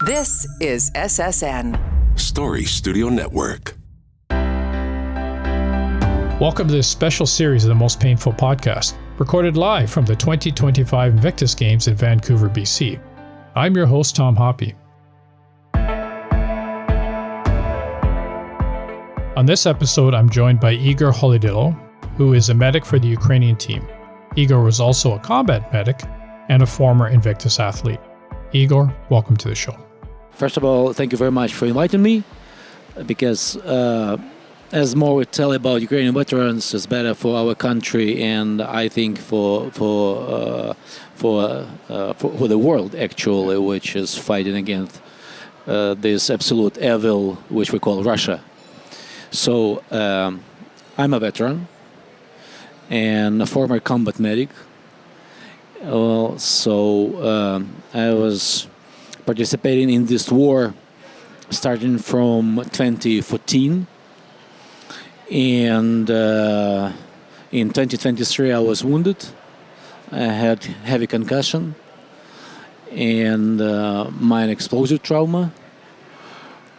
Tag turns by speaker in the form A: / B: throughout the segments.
A: This is SSN.
B: Story Studio Network.
C: Welcome to this special series of the Most Painful Podcast, recorded live from the 2025 Invictus Games in Vancouver, BC. I'm your host, Tom Hoppy. On this episode, I'm joined by Igor Khoeodylo, who is a medic for the Ukrainian team. Igor was also a combat medic and a former Invictus athlete. Igor, welcome to the show.
D: First of all, thank you very much for inviting me, because as more we tell about Ukrainian veterans, it's better for our country, and I think for the world actually, which is fighting against this absolute evil, which we call Russia. So I'm a veteran and a former combat medic. I was participating in this war starting from 2014, and in 2023 I was wounded. I had heavy concussion and mine explosive trauma,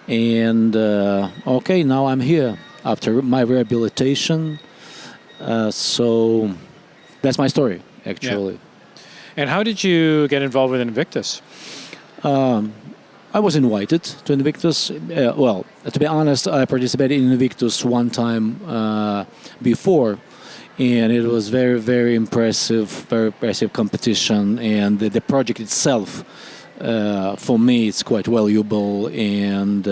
D: and now I'm here after my rehabilitation. So that's my story actually.
C: Yeah. And how did you get involved with Invictus?
D: I was invited to Invictus. To be honest, I participated in Invictus one time before, and it was very, very impressive competition. And the project itself, for me, it's quite valuable and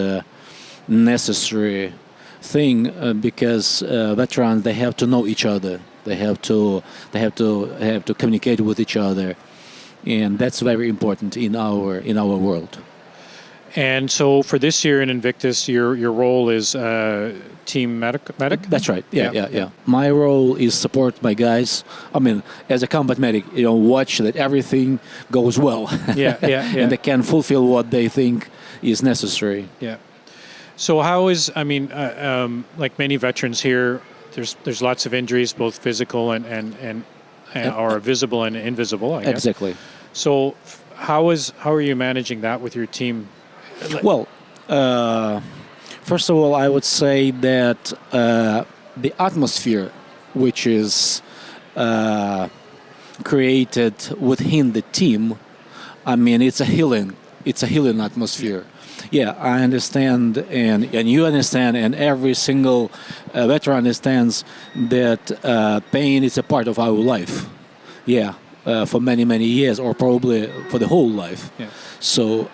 D: necessary thing because veterans, they have to know each other. They have to communicate with each other, and that's very important in our world.
C: And so for this year in Invictus, your role is team medic?
D: That's right. Yeah. My role is support my guys. I mean, as a combat medic, watch that everything goes well.
C: Yeah.
D: And they can fulfill what they think is necessary.
C: Yeah. So how is, like many veterans here, there's lots of injuries, both physical and are visible and invisible, I guess.
D: Exactly.
C: So how are you managing that with your team?
D: Well, first of all, I would say that the atmosphere which is created within the team, it's a healing atmosphere. Yeah, I understand, and you understand, and every single veteran understands that pain is a part of our life. Yeah, for many, many years, or probably for the whole life.
C: Yeah.
D: So,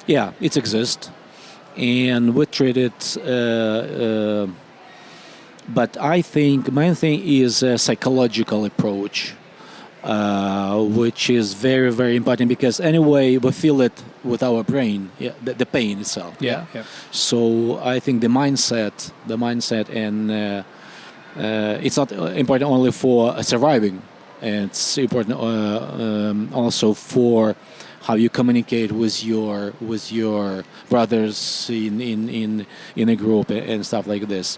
D: it exists, and we treat it. But I think main thing is a psychological approach, which is very, very important, because anyway we feel it with our brain, the pain itself.
C: Yeah.
D: So I think the mindset, and it's not important only for surviving. It's important also for how you communicate with your brothers in a group and stuff like this.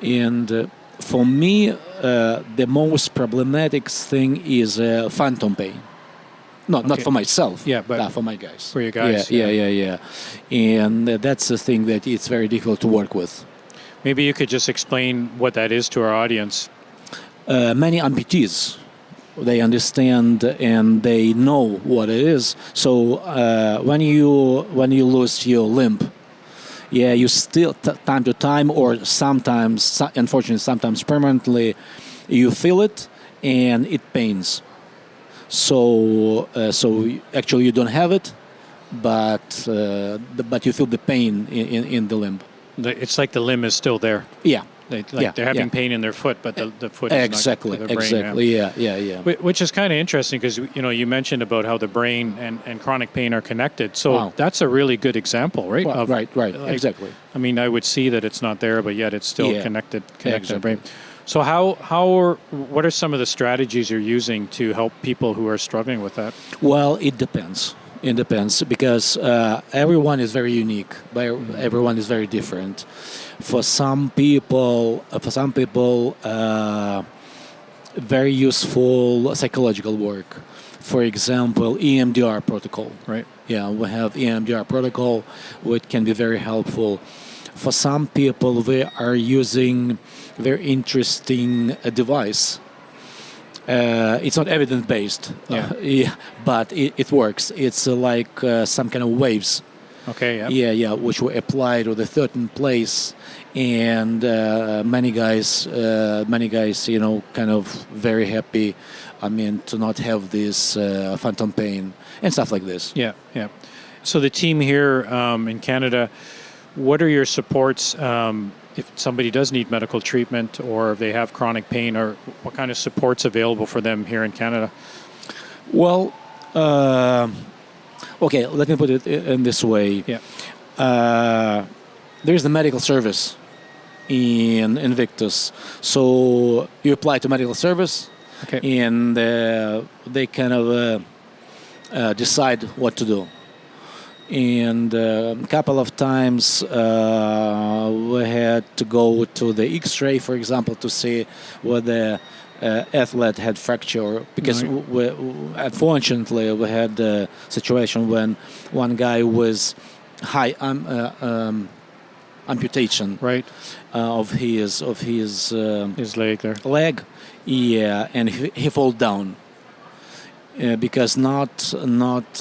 D: And for me, the most problematic thing is phantom pain. Not for myself, but for my guys.
C: For your guys.
D: Yeah. And that's the thing that it's very difficult to work with.
C: Maybe you could just explain what that is to our audience.
D: Many amputees, they understand and they know what it is. So when you lose your limb, you still time to time, or sometimes, unfortunately, sometimes permanently, you feel it and it pains. So actually you don't have it, but you feel the pain in the limb.
C: It's like the limb is still there.
D: Yeah.
C: They're having pain in their foot, but the foot is
D: exactly,
C: not their brain.
D: Exactly. Yeah.
C: Which is kind of interesting, because you mentioned about how the brain and chronic pain are connected. So That's a really good example, right?
D: Well, right. Exactly.
C: I would see that it's not there, but yet it's still connected
D: exactly.
C: to the brain. So what are some of the strategies you're using to help people who are struggling with that?
D: Well, it depends. It depends, because everyone is very unique. Everyone is very different. For some people, very useful psychological work. for example, EMDR protocol.
C: Right.
D: Yeah, we have EMDR protocol, which can be very helpful. For some people, they are using very interesting device. It's not evidence-based, but it works. It's like some kind of waves.
C: Okay.
D: Yeah, which were applied to a certain place, and many guys, kind of very happy. To not have this phantom pain and stuff like this.
C: Yeah. So the team here in Canada, what are your supports if somebody does need medical treatment or if they have chronic pain, or what kind of support's available for them here in Canada?
D: Well, okay, let me put it in this way.
C: Yeah.
D: There's the medical service in Invictus. So you apply to medical service,
C: Okay.
D: and they kind of decide what to do. And a couple of times we had to go to the X-ray, for example, to see whether athlete had fracture, because unfortunately we had a situation when one guy was high amputation of his
C: leg there.
D: leg, and he fall down. Because not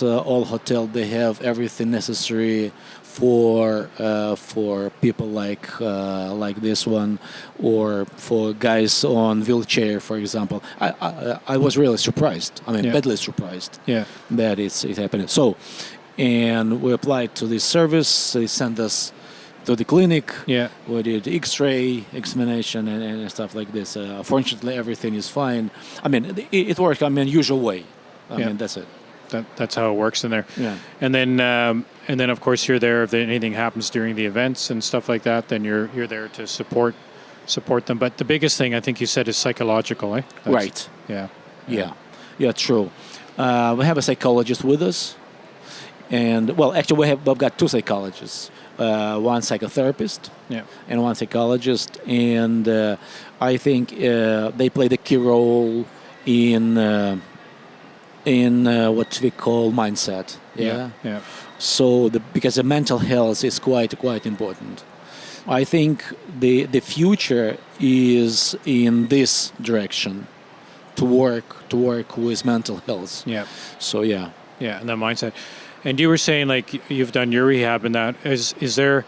D: all hotel they have everything necessary for people like this one, or for guys on wheelchair, for example. I was really surprised. Badly surprised.
C: Yeah.
D: That it's happening. So, and we applied to this service. They sent us to the clinic.
C: Yeah.
D: We did X-ray examination and stuff like this. Fortunately, everything is fine. It worked. Usual way. That's it.
C: That's how it works in there.
D: Yeah.
C: And then of course you're there if anything happens during the events and stuff like that. Then you're there to support them. But the biggest thing I think you said is psychological, eh?
D: Right.
C: Yeah.
D: True. We have a psychologist with us, and actually we've got two psychologists, one psychotherapist, and one psychologist, and I think they play the key role in what we call mindset.
C: Yeah.
D: So because the mental health is quite important. I think the future is in this direction, to work with mental health.
C: Yeah.
D: So yeah.
C: Yeah, and that mindset. And you were saying you've done your rehab, and that is there.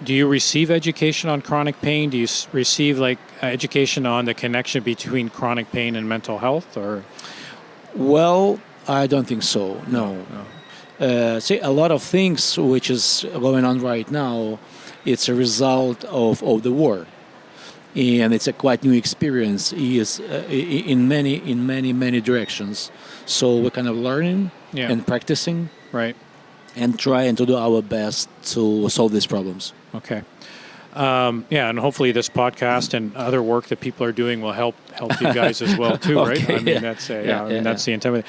C: Do you receive education on chronic pain? Do you receive education on the connection between chronic pain and mental health, or?
D: Well, I don't think so. No. See, a lot of things which is going on right now, it's a result of the war, and it's a quite new experience. Is in many directions. So we're kind of learning and practicing,
C: right,
D: and trying to do our best to solve these problems.
C: Okay. And hopefully this podcast and other work that people are doing will help you guys as well too, right? That's that's the intent of it.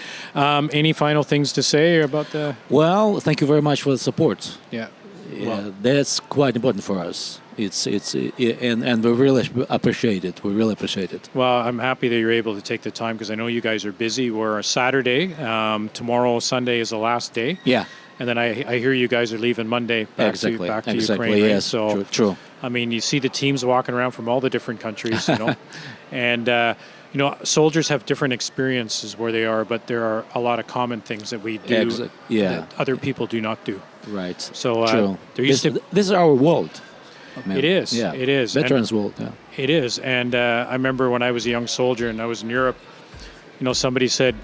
C: Any final things to say about the?
D: Well, thank you very much for the support.
C: Yeah.
D: That's quite important for us. And we really appreciate it. We really appreciate it.
C: Well, I'm happy that you're able to take the time, because I know you guys are busy. We're a Saturday. Tomorrow, Sunday, is the last day.
D: Yeah.
C: And then I hear you guys are leaving Monday back to Ukraine.
D: Yes,
C: right? So,
D: true.
C: You see the teams walking around from all the different countries, and soldiers have different experiences where they are, but there are a lot of common things that we do that other people do not do.
D: Right.
C: So
D: true.
C: This
D: is our world.
C: It is.
D: Yeah.
C: It is.
D: Veterans world. Yeah.
C: It is. And I remember when I was a young soldier and I was in Europe, somebody said,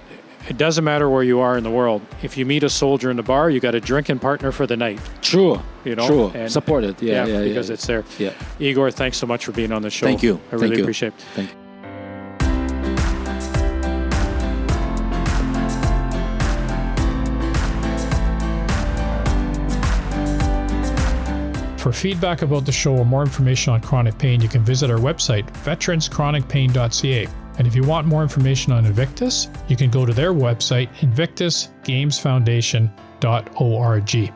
C: it doesn't matter where you are in the world. If you meet a soldier in the bar, you got a drinking partner for the night.
D: True. True.
C: And
D: support it.
C: Because it's there.
D: Yeah.
C: Igor, thanks so much for being on the show.
D: Thank you.
C: I really appreciate it.
D: Thank you.
C: For feedback about the show or more information on chronic pain, you can visit our website, veteranschronicpain.ca. And if you want more information on Invictus, you can go to their website, invictusgamesfoundation.org.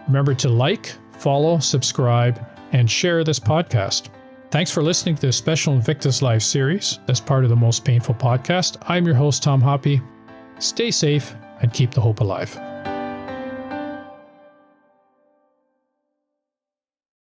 C: Remember to like, follow, subscribe, and share this podcast. Thanks for listening to this special Invictus Live series. That's part of the Most Painful podcast. I'm your host, Tom Hoppe. Stay safe and keep the hope alive.